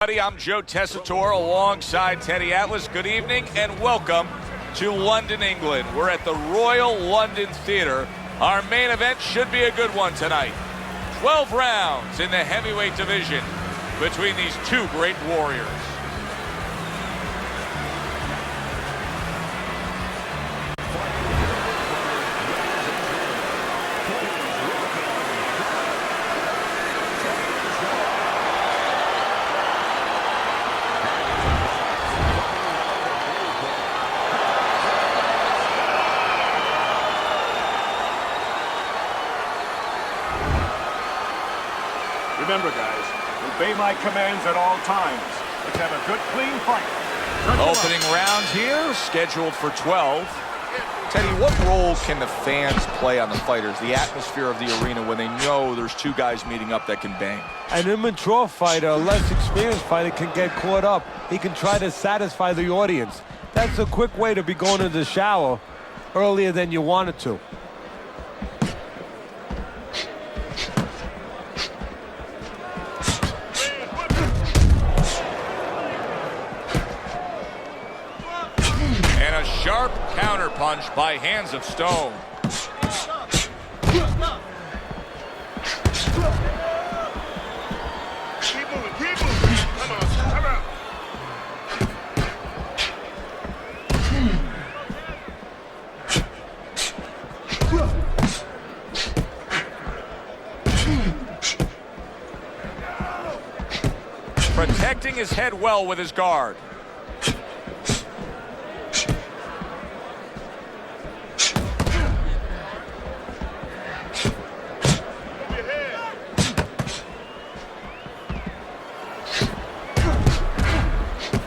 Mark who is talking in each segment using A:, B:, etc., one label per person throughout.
A: I'm Joe Tessitore alongside Teddy Atlas. Good evening and welcome to London, England. We're at the Royal London Theatre. Our main event should be a good one tonight. 12 rounds in the heavyweight division between these two great warriors.
B: Remember, guys, obey my commands at all times. Let's have a good, clean fight.
A: Opening round here, scheduled for 12. Teddy, what role can the fans play on the fighters, the atmosphere of the arena, when they know there's two guys meeting up that can bang?
C: An immature fighter, a less experienced fighter, can get caught up. He can try to satisfy the audience. That's a quick way to be going to the shower earlier than you wanted to.
A: Sharp counterpunch by Hands of Stone.
D: Keep moving, keep moving. Come on, come on.
A: Protecting his head well with his guard.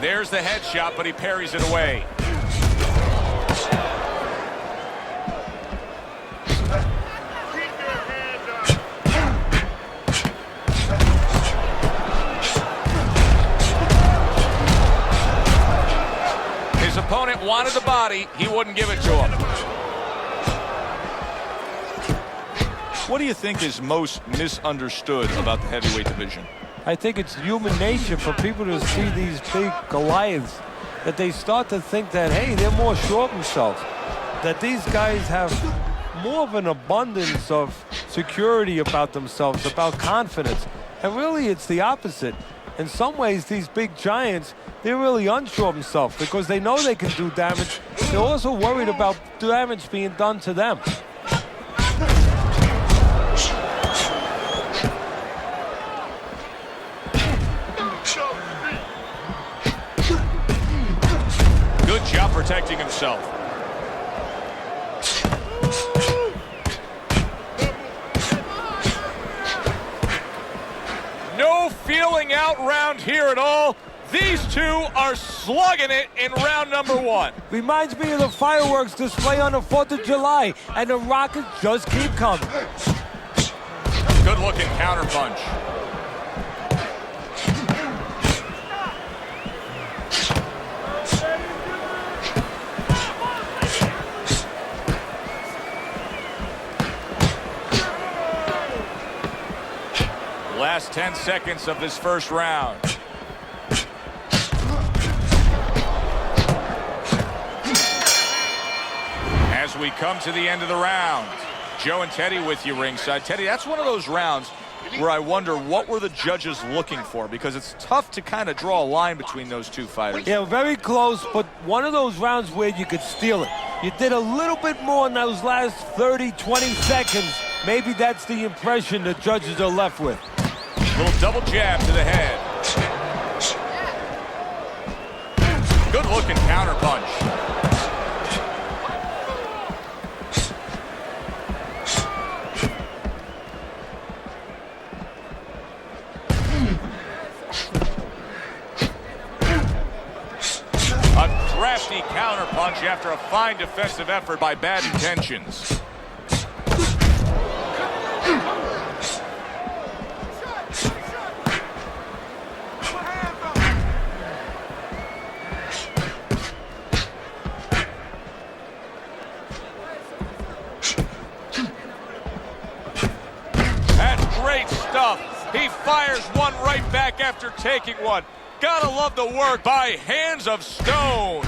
A: There's the headshot, but he parries it away.
D: Keep your hands up.
A: His opponent wanted the body. He wouldn't give it to him. What do you think is most misunderstood about the heavyweight division?
C: I think it's human nature for people to see these big Goliaths, that they start to think that, hey, they're more sure of themselves, that these guys have more of an abundance of security about themselves, about confidence. And really, it's the opposite. In some ways, these big giants, they're really unsure of themselves because they know they can do damage. They're also worried about damage being done to them.
A: Good job protecting himself. No feeling out round here at all. These two are slugging it in round number one.
C: Reminds me of the fireworks display on the 4th of July, and the rockets just keep coming.
A: Good looking counterpunch. Last 10 seconds of this first round. As we come to the end of the round, Joe and Teddy with you ringside. Teddy, that's one of those rounds where I wonder what were the judges looking for, because it's tough to kind of draw a line between those two fighters.
C: Yeah, very close, but one of those rounds where you could steal it. You did a little bit more in those last 30, 20 seconds. Maybe that's the impression the judges are left with.
A: Little double jab to the head. Good looking counterpunch. A crafty counterpunch after a fine defensive effort by Bad Intentions. Great stuff. He fires one right back after taking one. Gotta love the work by Hands of Stone.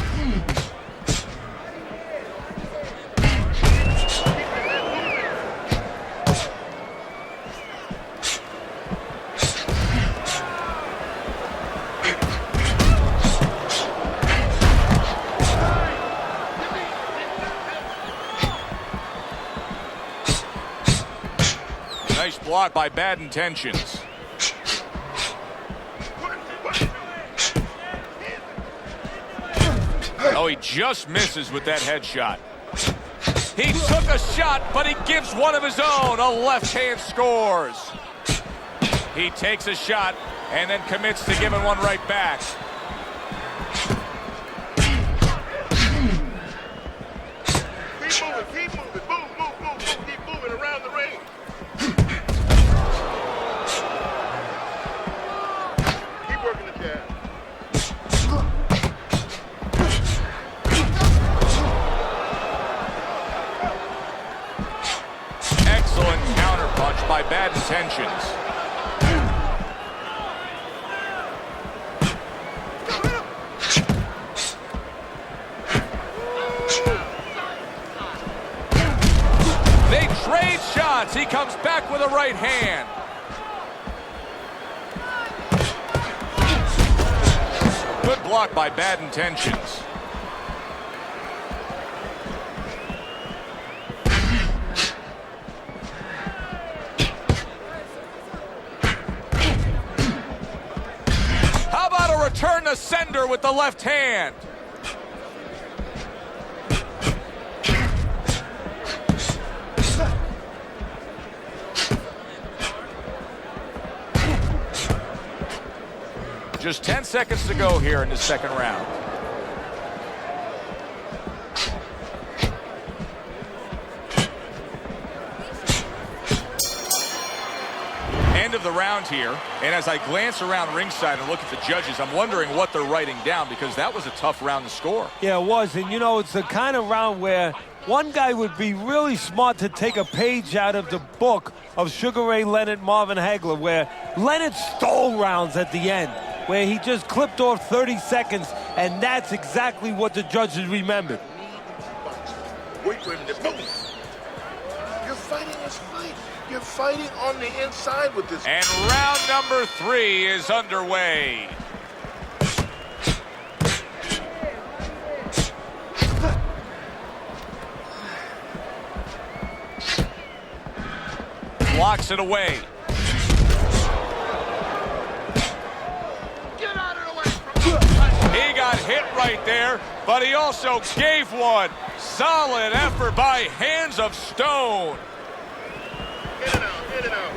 A: Nice block by Bad Intentions. Oh, he just misses with that headshot. He took a shot, but he gives one of his own. A left hand scores. He takes a shot and then commits to giving one right back.
D: Keep moving, keep moving. Move, move, move, move. Keep moving around the ring. Keep working the jab.
A: Excellent counterpunch by Bad Intentions. They trade shots. He comes back with a right hand. Good block by Bad Intentions. How about a return to sender with the left hand? Just 10 seconds to go here in the second round. End of the round here, and as I glance around ringside and look at the judges, I'm wondering what they're writing down, because that was a tough round to score.
C: Yeah, it was. And, you know, it's the kind of round where one guy would be really smart to take a page out of the book of Sugar Ray Leonard, Marvin Hagler, where Leonard stole rounds at the end, where he just clipped off 30 seconds, and that's exactly what the judges remembered.
D: Wait for him to move. You're fighting this fight. You're fighting on the inside with this.
A: And round number 3 is underway. Blocks it away.
D: Get out of the way from
A: He got hit right there, but he also gave one. Solid effort by Hands of Stone.
D: Get it out, get it out.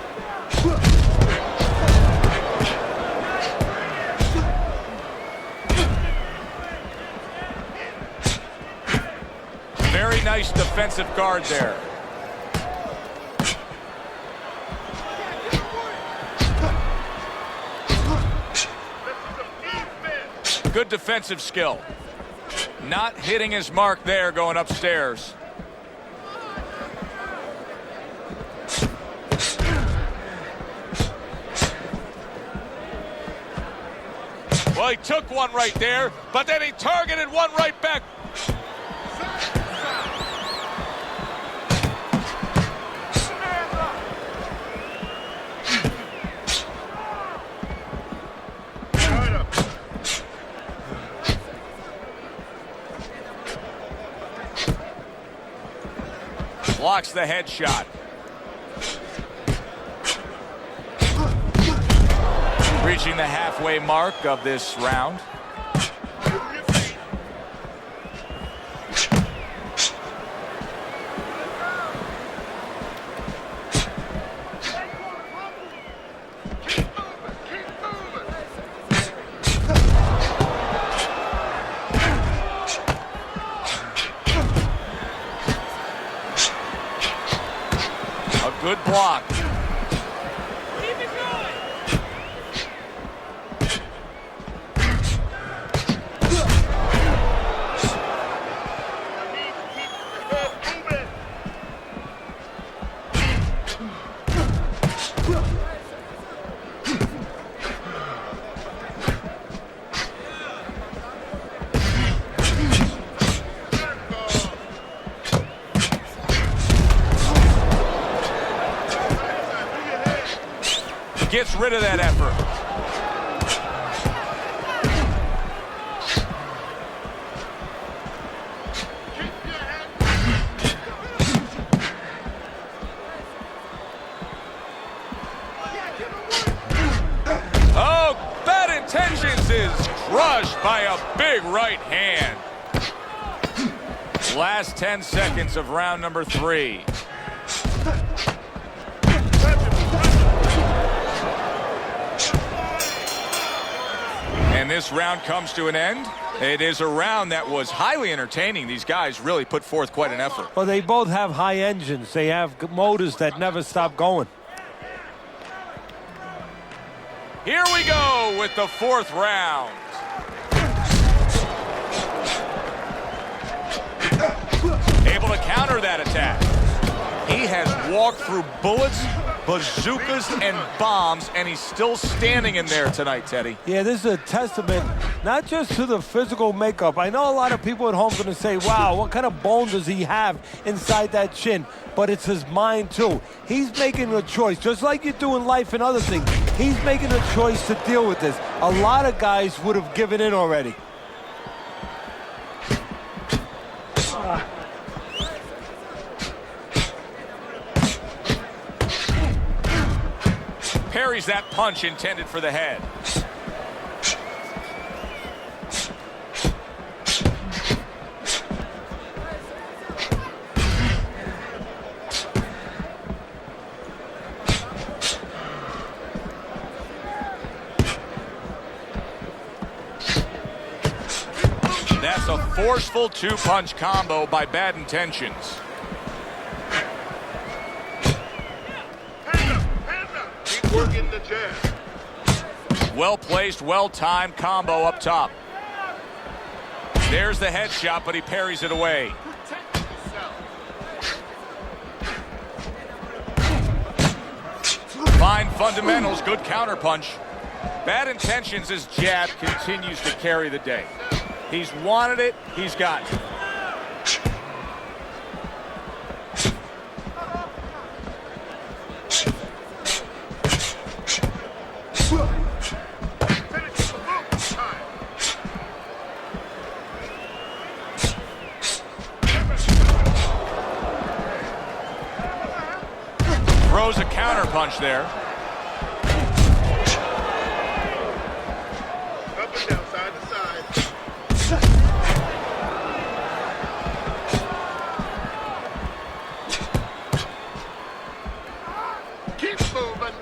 A: Very nice defensive guard there. Good defensive skill. Not hitting his mark there going upstairs. Well, he took one right there, but then he targeted one right back. Blocks the headshot. Reaching the halfway mark of this round. Good block. rid of that effort. Oh, Bad Intentions is crushed by a big right hand. Last 10 seconds of round number 3. And this round comes to an end. It is a round that was highly entertaining. These guys really put forth quite an effort.
C: Well, they both have high engines. They have motors that never stop going.
A: Here we go with the 4th round. Able to counter that attack. He has walked through bullets, bazookas, and bombs, and he's still standing in there tonight, Teddy.
C: Yeah, this is a testament not just to the physical makeup. I know a lot of people at home are going to say, wow, what kind of bone does he have inside that chin? But it's his mind, too. He's making a choice, just like you do in life and other things. He's making a choice to deal with this. A lot of guys would have given in already.
A: Parries that punch intended for the head. That's a forceful 2-punch combo by Bad Intentions.
D: Working the jab.
A: Well-placed, well-timed combo up top. There's the headshot, but he parries it away. Fine fundamentals, good counterpunch. Bad Intentions' jab continues to carry the day. He's wanted it, he's got it. Throws a counter punch there.
D: Up and down, side to side. Keep moving.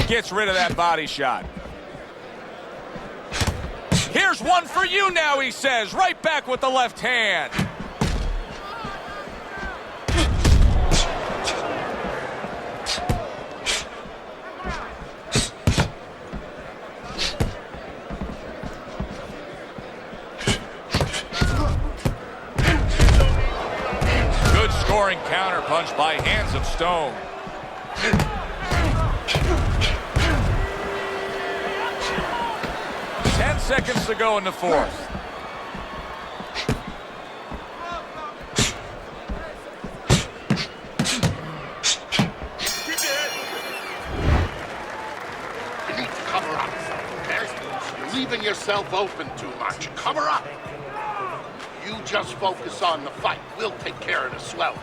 A: Gets rid of that body shot. Here's one for you now, he says. Right back with the left hand. Good scoring counterpunch by Hands of Stone. Seconds to go in the 4th.
D: You need to cover up. You're leaving yourself open too much. Cover up. You just focus on the fight. We'll take care of the swelling.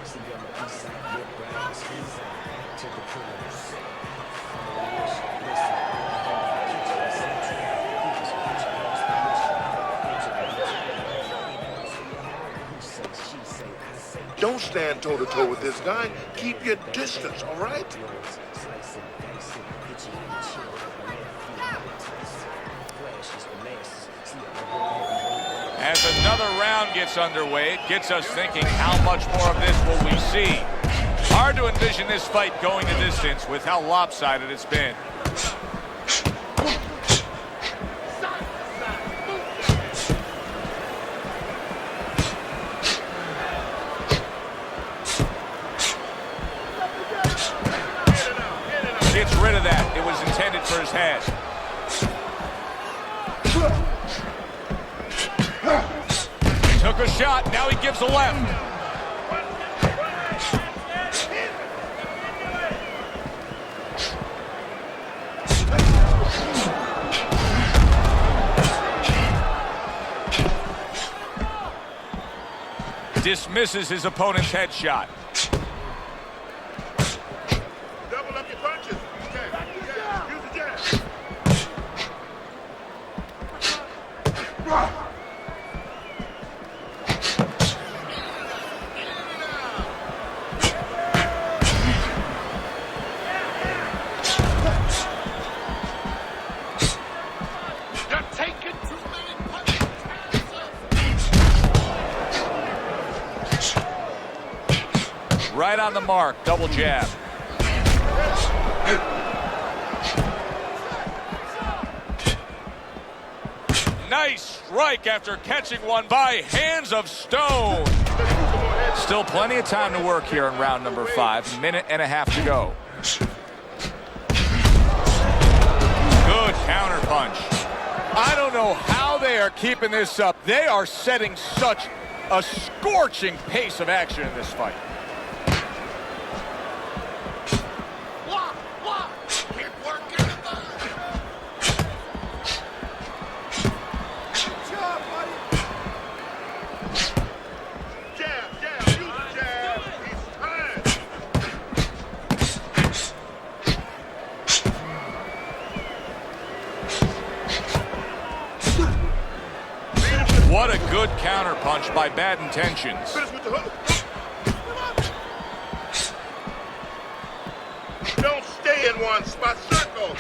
D: Don't stand toe-to-toe with this guy. Keep your distance, all right?
A: As another round gets underway, it gets us thinking, how much more of this will we see? Hard to envision this fight going the distance with how lopsided it's been. Gets rid of that. It was intended for his head. Took a shot. Now he gives a left. dismisses his opponent's headshot.
D: Double up your punches. Use the jab. You're taking too many punches.
A: Right on the mark, double jab. Nice strike after catching one by hands of stone. Still plenty of time to work here in round number 5. Minute and a half to go. Good counter punch. I don't know how they are keeping this up. They are setting such a scorching pace of action in this fight.
D: Keep working. Jab, use the jab. He's trying.
A: What a good counter punch by Bad Intentions.
D: Finish with the hook. Don't stay in one spot. Circle.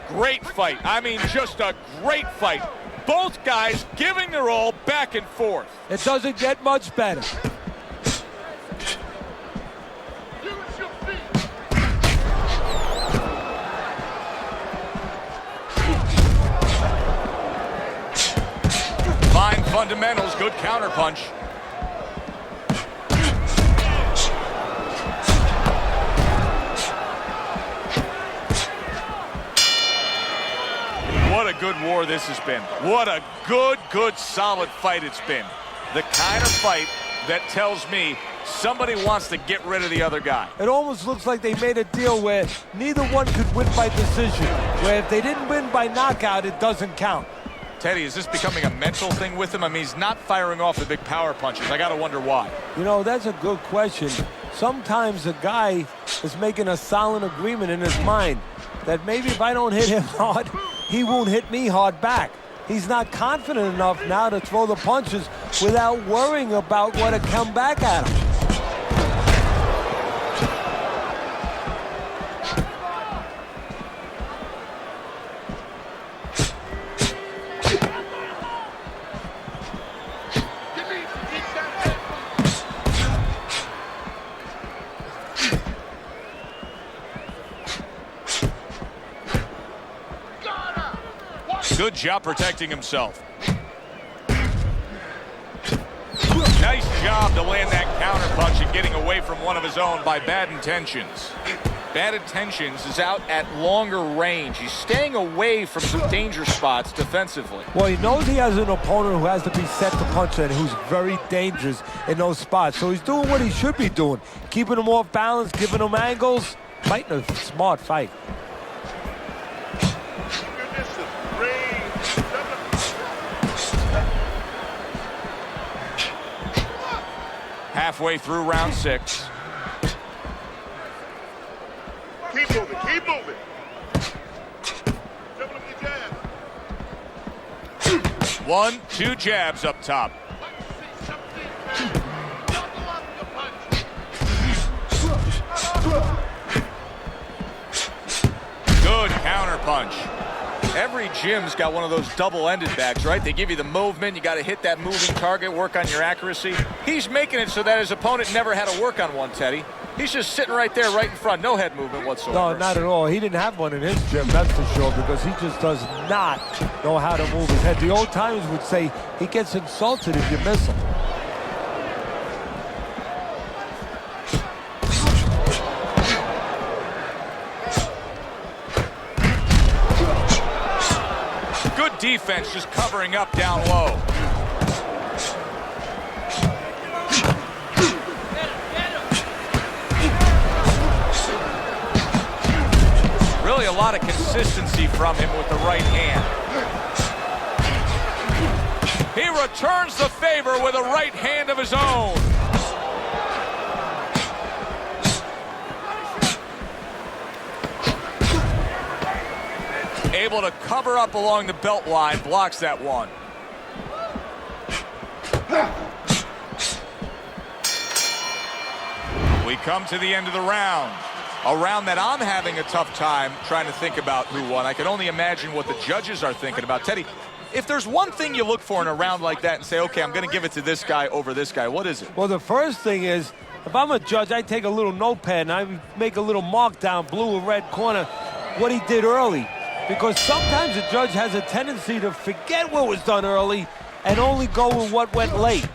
A: Great fight. I mean, just a great fight. Both guys giving their all back and forth.
C: It doesn't get much better.
D: Use your feet.
A: Fine fundamentals, good counter punch. What a good war this has been. What a good, solid fight it's been. The kind of fight that tells me somebody wants to get rid of the other guy.
C: It almost looks like they made a deal where neither one could win by decision, where if they didn't win by knockout, it doesn't count.
A: Teddy, is this becoming a mental thing with him? I mean, he's not firing off the big power punches. I got to wonder why.
C: You know, that's a good question. Sometimes a guy is making a silent agreement in his mind that maybe if I don't hit him hard, he won't hit me hard back. He's not confident enough now to throw the punches without worrying about what to come back at him.
A: Good job protecting himself. Nice job to land that counter punch and getting away from one of his own by Bad Intentions. Bad Intentions is out at longer range. He's staying away from some danger spots defensively.
C: Well, he knows he has an opponent who has to be set to punch and who's very dangerous in those spots. So he's doing what he should be doing, keeping him off balance, giving him angles, fighting a smart fight.
A: Halfway through round 6.
D: Keep moving, keep moving. Double up your jab.
A: 1, 2 jabs up top.
D: Double up the punch.
A: Good counter punch. Every gym's got one of those double-ended bags, right? They give you the movement. You got to hit that moving target, work on your accuracy. He's making it so that his opponent never had to work on one, Teddy. He's just sitting right there, right in front. No head movement whatsoever.
C: No, not at all. He didn't have one in his gym, that's for sure, because he just does not know how to move his head. The old timers would say he gets insulted if you miss him.
A: Good defense, just covering up down low. Really a lot of consistency from him with the right hand. He returns the favor with a right hand of his own. Able to cover up along the belt line, blocks that one. We come to the end of the round. A round that I'm having a tough time trying to think about who won. I can only imagine what the judges are thinking about. Teddy, if there's one thing you look for in a round like that and say, okay, I'm going to give it to this guy over this guy, what is it?
C: Well, the first thing is, if I'm a judge, I take a little notepad and I make a little mark down, blue or red corner, what he did early. Because sometimes a judge has a tendency to forget what was done early and only go with what went late.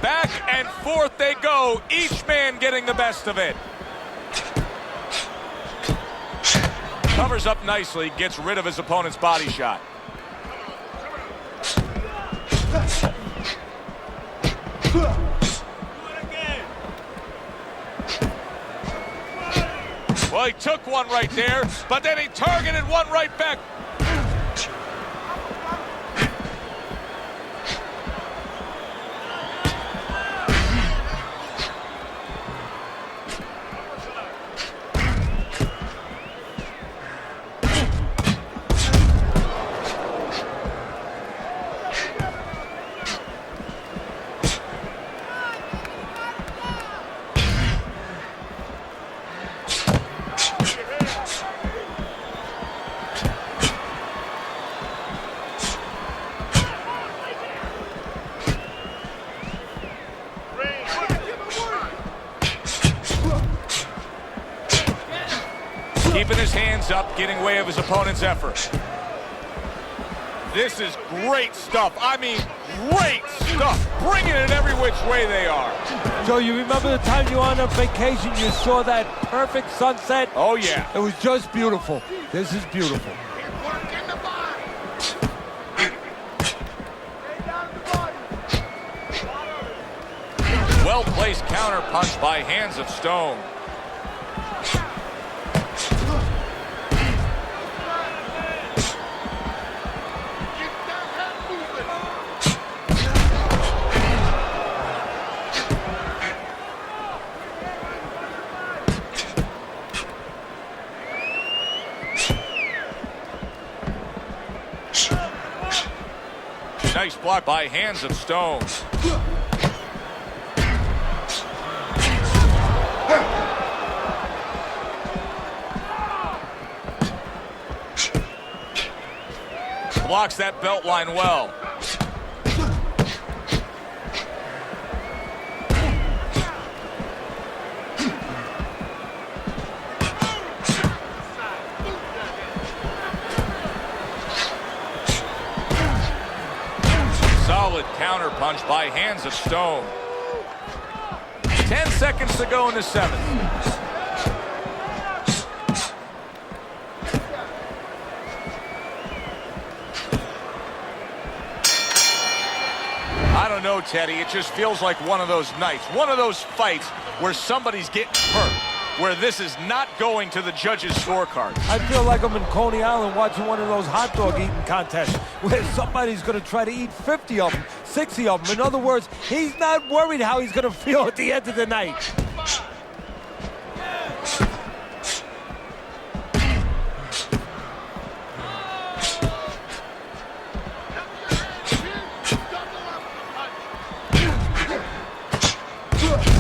A: Back and forth they go, each man getting the best of it. Covers up nicely, gets rid of his opponent's body shot. Well, he took one right there, but then he targeted one right back. Keeping his hands up, getting way of his opponent's effort. This is great stuff. I mean, great stuff. Bringing it every which way they are.
C: Joe, you remember the time you were on a vacation, you saw that perfect sunset?
A: Oh, yeah.
C: It was just beautiful. This is beautiful.
A: Well-placed counter punch by Hands of Stone. Nice block by Hands of Stone. Blocks that belt line well. Solid counter punch by Hands of Stone. 10 seconds to go in the seventh. I don't know, Teddy. It just feels like one of those nights, one of those fights where somebody's getting hurt, where this is not going to the judges' scorecard.
C: I feel like I'm in Coney Island watching one of those hot dog eating contests where somebody's going to try to eat 50 of them, 60 of them. In other words, he's not worried how he's going to feel at the end of the night.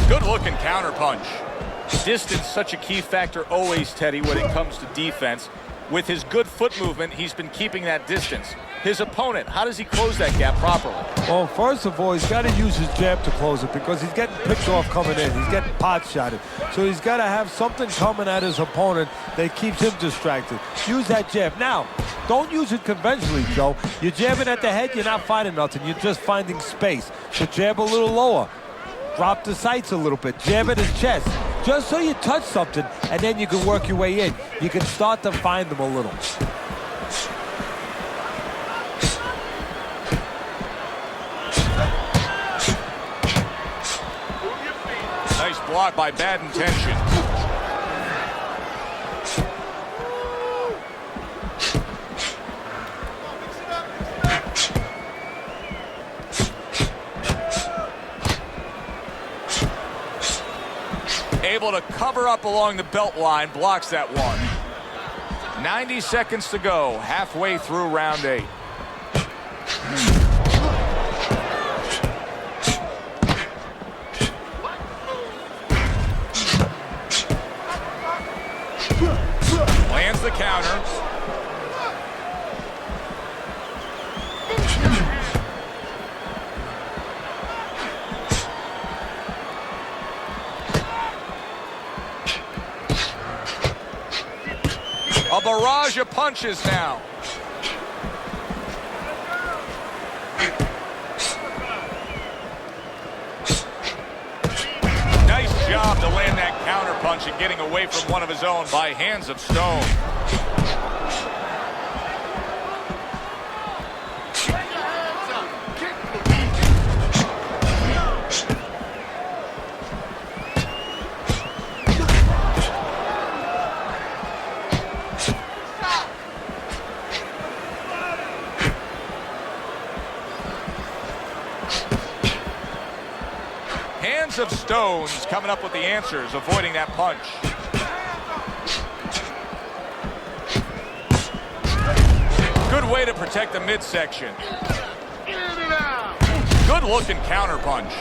A: Good-looking counter punch. Distance, such a key factor always, Teddy, when it comes to defense. With his good foot movement, he's been keeping that distance. His opponent, how does he close that gap properly?
C: Well, first of all, he's got to use his jab to close it because he's getting picked off coming in. He's getting pot shotted. So he's got to have something coming at his opponent that keeps him distracted. Use that jab. Now, don't use it conventionally, Joe. You're jabbing at the head, you're not finding nothing. You're just finding space. So jab a little lower. Drop the sights a little bit. Jab at his chest. Just so you touch something, and then you can work your way in. You can start to find them a little.
A: blocked by bad intentions. Able to cover up along the belt line, blocks that one. 90 seconds to go, halfway through round 8. Lands the counter. A barrage of punches now. Nice job to land that counter punch and getting away from one of his own by hands of stone. Hands of stones coming up with the answers, avoiding that punch. Good way to protect the midsection. Good looking counter punch.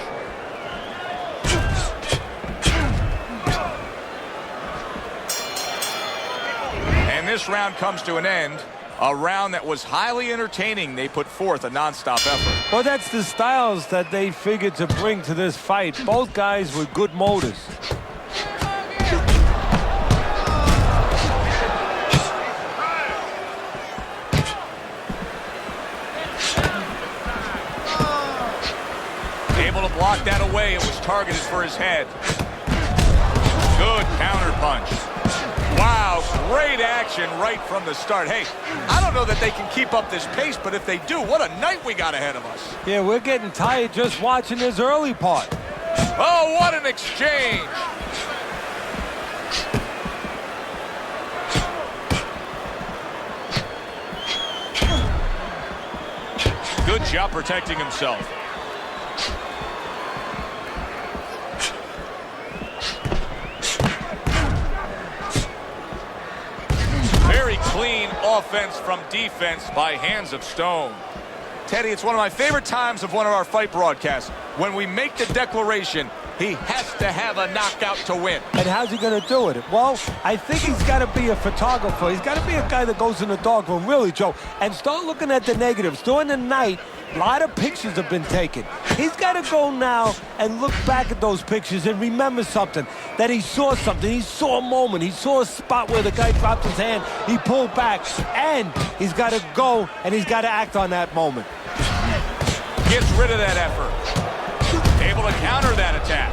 A: And this round comes to an end. A round that was highly entertaining. They put forth a nonstop effort.
C: Well, that's the styles that they figured to bring to this fight. Both guys with good motors.
A: Able to block that away. It was targeted for his head. Good counter punch. Wow, great action right from the start. Hey, I don't know that they can keep up this pace, but if they do, what a night we got ahead of us.
C: Yeah, we're getting tired just watching this early part.
A: Oh, what an exchange. Good job protecting himself. Very clean offense from defense by hands of stone. Teddy, it's one of my favorite times of one of our fight broadcasts. When we make the declaration, he has to have a knockout to win.
C: And how's he going to do it? Well, I think he's got to be a photographer. He's got to be a guy that goes in the dark room, really, Joe, and start looking at the negatives. During the night, a lot of pictures have been taken. He's got to go now and look back at those pictures and remember something, that he saw something. He saw a moment. He saw a spot where the guy dropped his hand. He pulled back, and he's got to go, and he's got to act on that moment.
A: Gets rid of that effort. Able to counter that attack.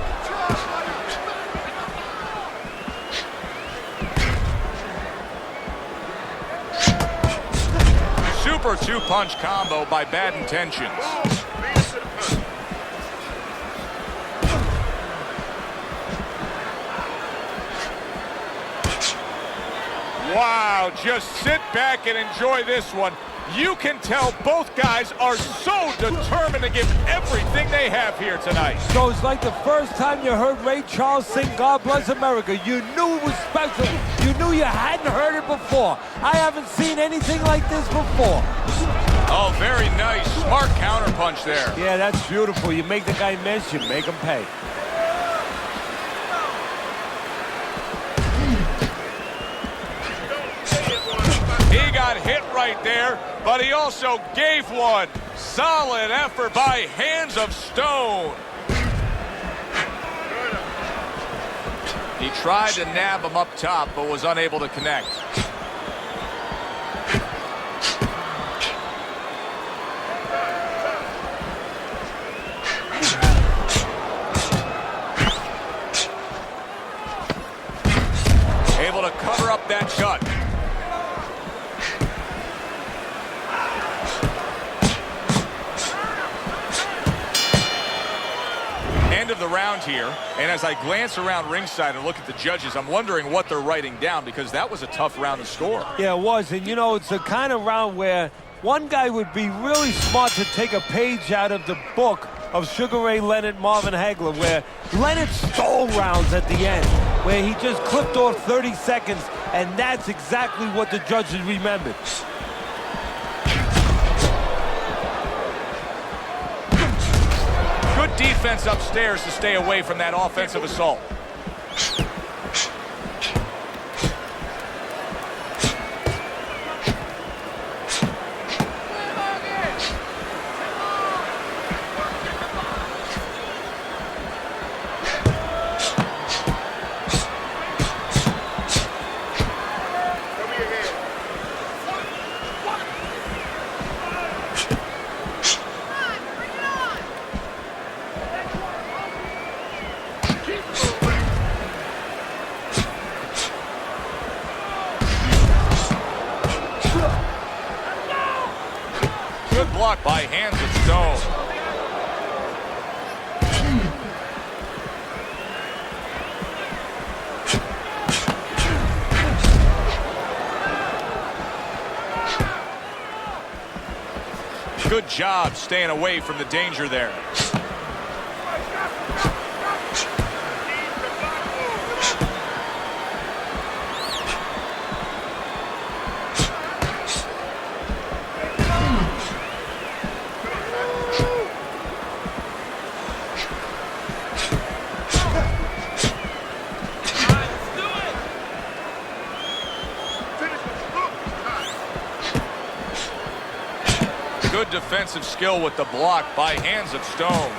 A: Super two-punch combo by bad intentions. Wow, just sit back and enjoy this one. You can tell both guys are so determined to give everything they have here tonight.
C: So it's like the first time you heard Ray Charles sing God Bless America. You knew it was special. You knew you hadn't heard it before. I haven't seen anything like this before.
A: Oh, very nice. Smart counterpunch there.
C: Yeah, that's beautiful. You make the guy miss, you make him pay.
A: He got hit right there, but he also gave one. Solid effort by hands of stone. He tried to nab him up top, but was unable to connect. Able to cover up that cut. End of the round here, and as I glance around ringside and look at the judges, I'm wondering what they're writing down, because that was a tough round to score.
C: Yeah, it was, and you know, it's the kind of round where one guy would be really smart to take a page out of the book of Sugar Ray Leonard, Marvin Hagler, where Leonard stole rounds at the end, where he just clipped off 30 seconds, and that's exactly what the judges remembered.
A: Good defense upstairs to stay away from that offensive assault. Good block by Hands of Stone. Good job staying away from the danger there. Good defensive skill with the block by Hands of Stone.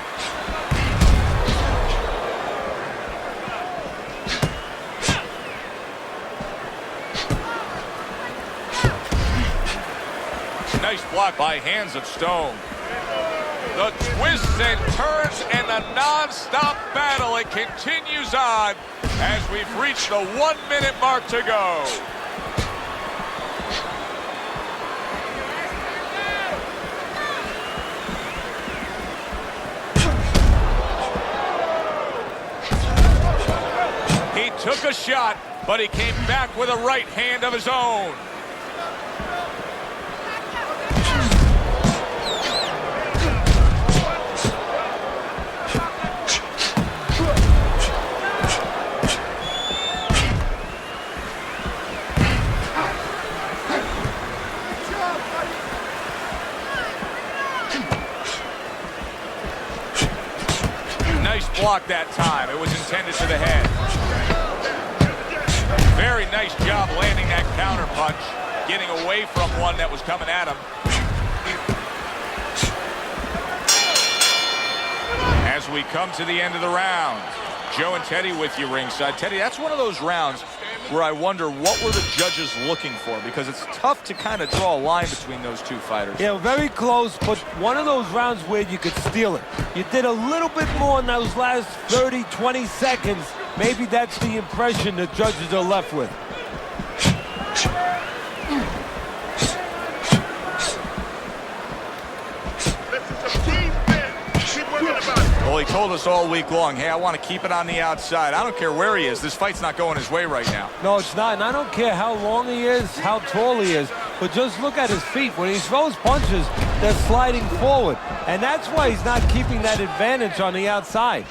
A: Nice block by Hands of Stone. The twists and turns and the non-stop battle, it continues on as we've reached the 1 minute mark to go. He took a shot, but he came back with a right hand of his own. Nice block that time. It was intended to the head. Very nice job landing that counter punch, getting away from one that was coming at him. As we come to the end of the round, Joe and Teddy with you ringside. Teddy, that's one of those rounds where I wonder what were the judges looking for, because it's tough to kind of draw a line between those two fighters.
C: Yeah, very close, but one of those rounds where you could steal it. You did a little bit more in those last 30, 20 seconds. Maybe that's the impression the judges are left with.
A: Well, he told us all week long, hey, I want to keep it on the outside. I don't care where he is. This fight's not going his way right now.
C: No, it's not, and I don't care how long he is, how tall he is, but just look at his feet. When he throws punches, they're sliding forward, and that's why he's not keeping that advantage on the outside.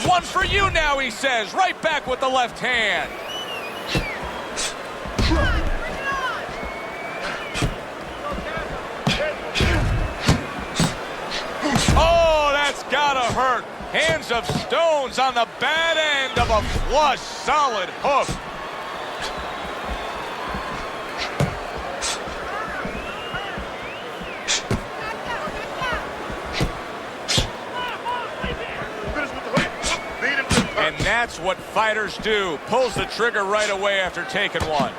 A: One for you now, he says, right back with the left hand. Oh, that's gotta hurt. Hands of Stone's on the bad end of a flush, solid hook. And that's what fighters do. Pulls the trigger right away after taking one.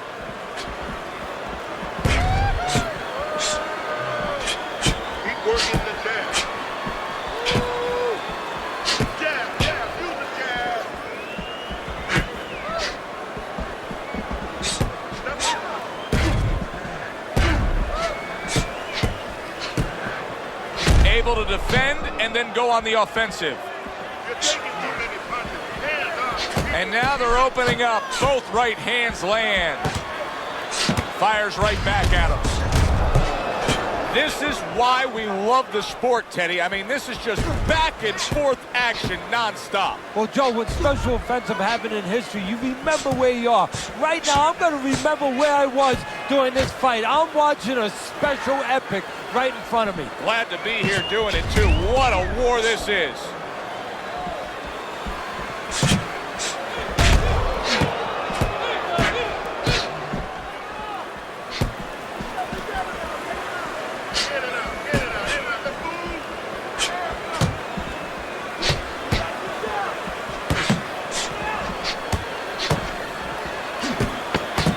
A: Able to defend and then go on the offensive.
D: You're taking too many punches. Hands up.
A: And now they're opening up. Both right hands land. Fires right back at him. This is why we love the sport, Teddy. I mean, this is just back and forth action nonstop.
C: Well, Joe, when special offensive happened in history, you remember where you are. Right now, I'm going to remember where I was during this fight. I'm watching a special epic right in front of me.
A: Glad to be here doing it, too. What a war this is.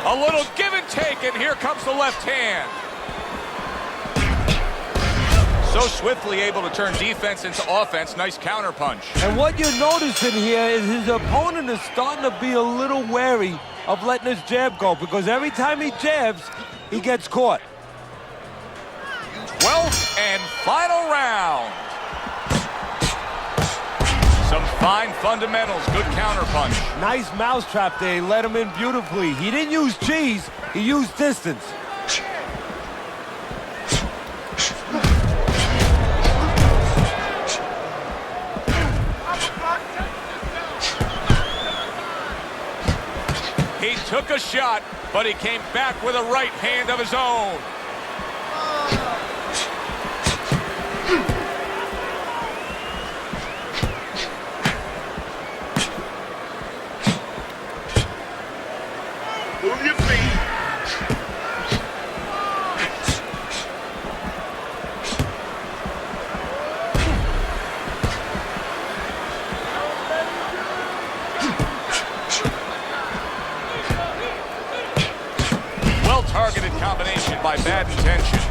A: A little give and take, and here comes the left hand. So swiftly able to turn defense into offense. Nice counter punch.
C: And what you're noticing here is his opponent is starting to be a little wary of letting his jab go, because every time he jabs, he gets caught.
A: 12th and final round. Some fine fundamentals. Good counter punch.
C: Nice mousetrap there. He let him in beautifully. He didn't use cheese. He used distance.
A: He took a shot, but he came back with a right hand of his own.
D: Move your feet.
A: Well-targeted combination by bad intentions.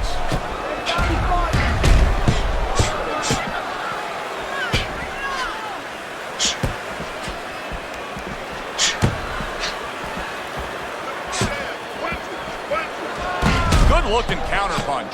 A: Good-looking counter punch.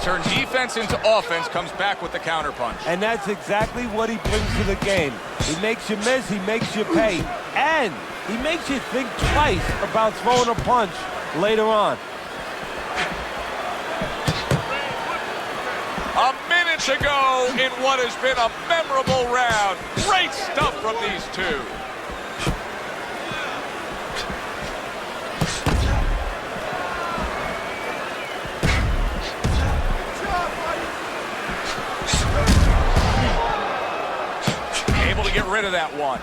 A: Turn defense into offense, comes back with the counter punch.
C: And that's exactly what he brings to the game. He makes you miss, he makes you pay, and he makes you think twice about throwing a punch later on.
A: A minute to go in what has been a memorable round. Great stuff from these two. Get rid of that one.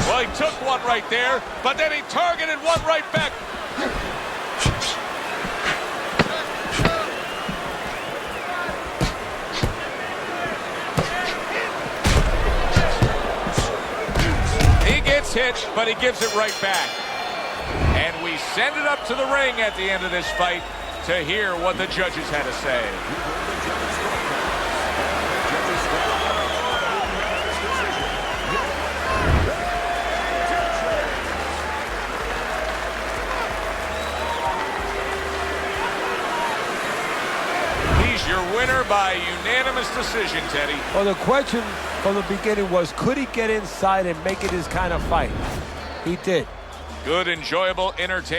A: Well, he took one right there, but then he targeted one right back. Hit, but he gives it right back. And we send it up to the ring at the end of this fight to hear what the judges had to say. He's your winner by unanimous decision, Teddy.
C: Well, the question from the beginning was, could he get inside and make it his kind of fight? He did.
A: Good, enjoyable, entertaining.